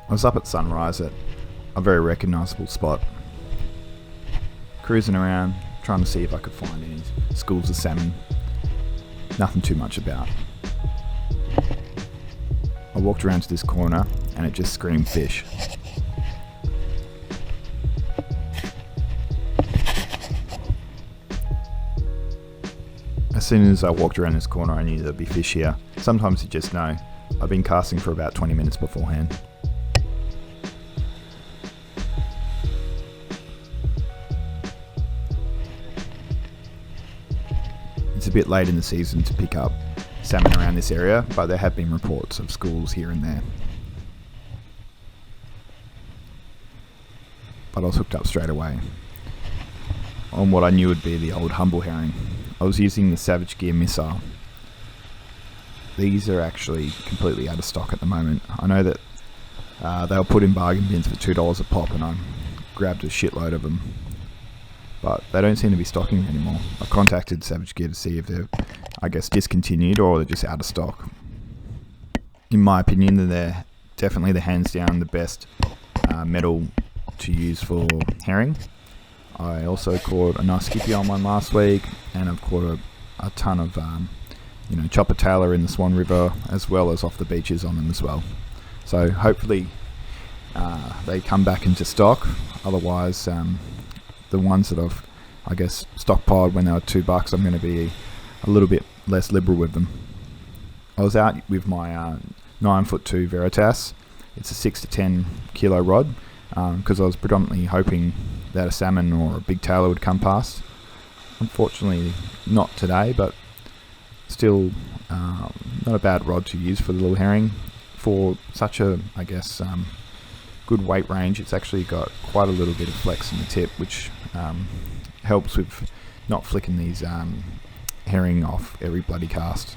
I was up at sunrise at a very recognisable spot, cruising around, trying to see if I could find any schools of salmon. Nothing too much about. I walked around to this corner and it just screamed fish. As soon as I walked around this corner, I knew there'd be fish here. Sometimes you just know. I've been casting for about 20 minutes beforehand. It's a bit late in the season to pick up salmon around this area, but there have been reports of schools here and there. But I was hooked up straight away on what I knew would be the old humble herring. I was using the Savage Gear missile. These are actually completely out of stock at the moment. I know that they were put in bargain bins for $2 a pop, and I grabbed a shitload of them. But they don't seem to be stocking anymore. I contacted Savage Gear to see if they're, discontinued or they're just out of stock. In my opinion, they're definitely the hands down the best metal to use for herring. I also caught a nice skippy on one last week, and I've caught a ton of chopper tailor in the Swan River, as well as off the beaches on them as well. So hopefully they come back into stock. Otherwise, the ones that I've stockpiled when they were $2, I'm going to be a little bit less liberal with them. I was out with my 9'2" Veritas. It's a 6 to 10 kilo rod, because I was predominantly hoping that a salmon or a big tailor would come past. Unfortunately not today, but still not a bad rod to use for the little herring. For such a good weight range, it's actually got quite a little bit of flex in the tip, which helps with not flicking these herring off every bloody cast.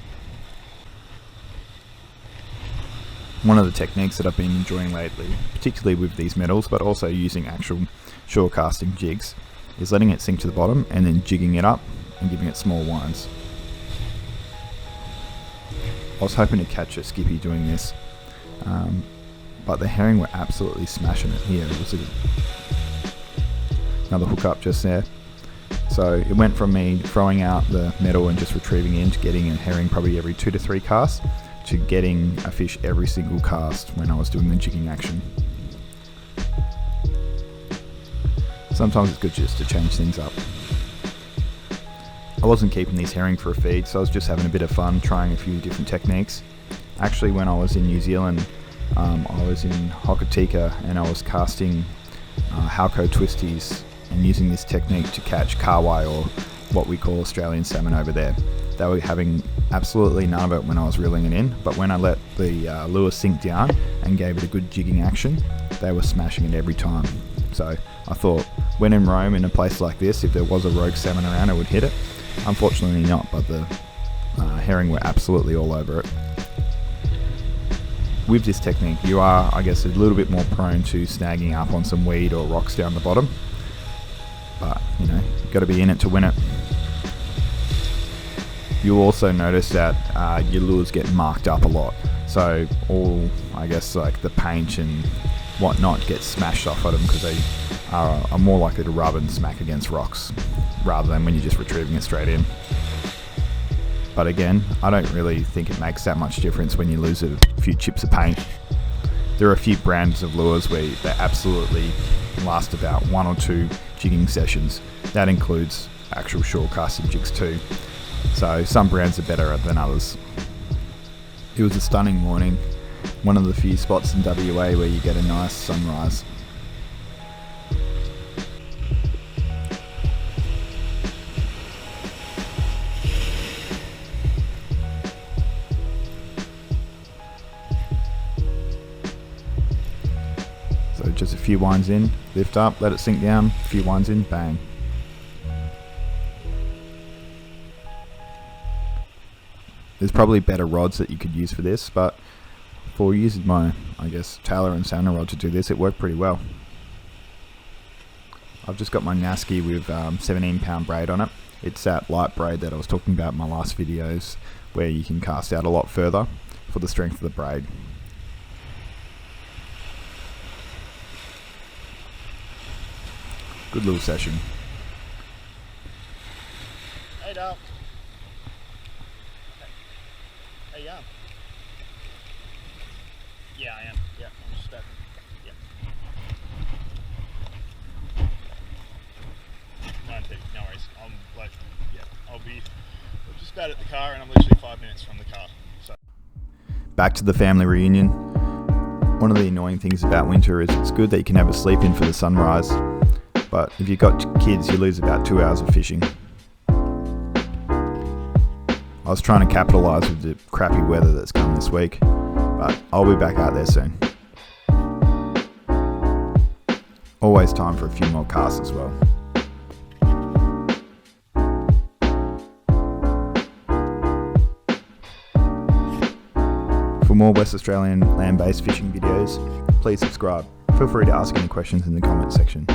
One of the techniques that I've been enjoying lately, particularly with these metals, but also using actual shore casting jigs, is letting it sink to the bottom and then jigging it up and giving it small winds. I was hoping to catch a skippy doing this, but the herring were absolutely smashing it here. It was another hook up just there. So it went from me throwing out the metal and just retrieving in to getting a herring probably every 2 to 3 casts, to getting a fish every single cast when I was doing the jigging action. Sometimes it's good just to change things up. I wasn't keeping these herring for a feed, so I was just having a bit of fun trying a few different techniques. Actually, when I was in New Zealand, I was in Hokitika and I was casting Halco twisties and using this technique to catch kawai, or what we call Australian salmon over there. They were having absolutely none of it when I was reeling it in, but when I let the lure sink down and gave it a good jigging action, they were smashing it every time. So I thought, when in Rome, in a place like this, if there was a rogue salmon around, I would hit it. Unfortunately not, but the herring were absolutely all over it. With this technique, you are, a little bit more prone to snagging up on some weed or rocks down the bottom. But, you've got to be in it to win it. You'll also notice that your lures get marked up a lot. So all, the paint and whatnot gets smashed off at them, because they are more likely to rub and smack against rocks rather than when you're just retrieving it straight in. But again, I don't really think it makes that much difference when you lose a few chips of paint. There are a few brands of lures where they absolutely last about 1 or 2 jigging sessions. That includes actual shore casting jigs too. So some brands are better than others. It was a stunning morning. One of the few spots in WA where you get a nice sunrise. So just a few winds in, lift up, let it sink down, a few winds in, bang. There's probably better rods that you could use for this, but for using my, tailor and sounder rod to do this, it worked pretty well. I've just got my Nasky with 17-pound braid on it. It's that light braid that I was talking about in my last videos, where you can cast out a lot further for the strength of the braid. Good little session. Hey, Dale. Hey, yeah, I am. Yeah, I'm just about. Yeah. 9:30. No worries. I'll be just about at the car, and I'm literally 5 minutes from the car. So. Back to the family reunion. One of the annoying things about winter is it's good that you can have a sleep in for the sunrise, but if you've got kids, you lose about 2 hours of fishing. I was trying to capitalise with the crappy weather that's come this week, but I'll be back out there soon. Always time for a few more casts as well. For more West Australian land-based fishing videos, please subscribe. Feel free to ask any questions in the comments section.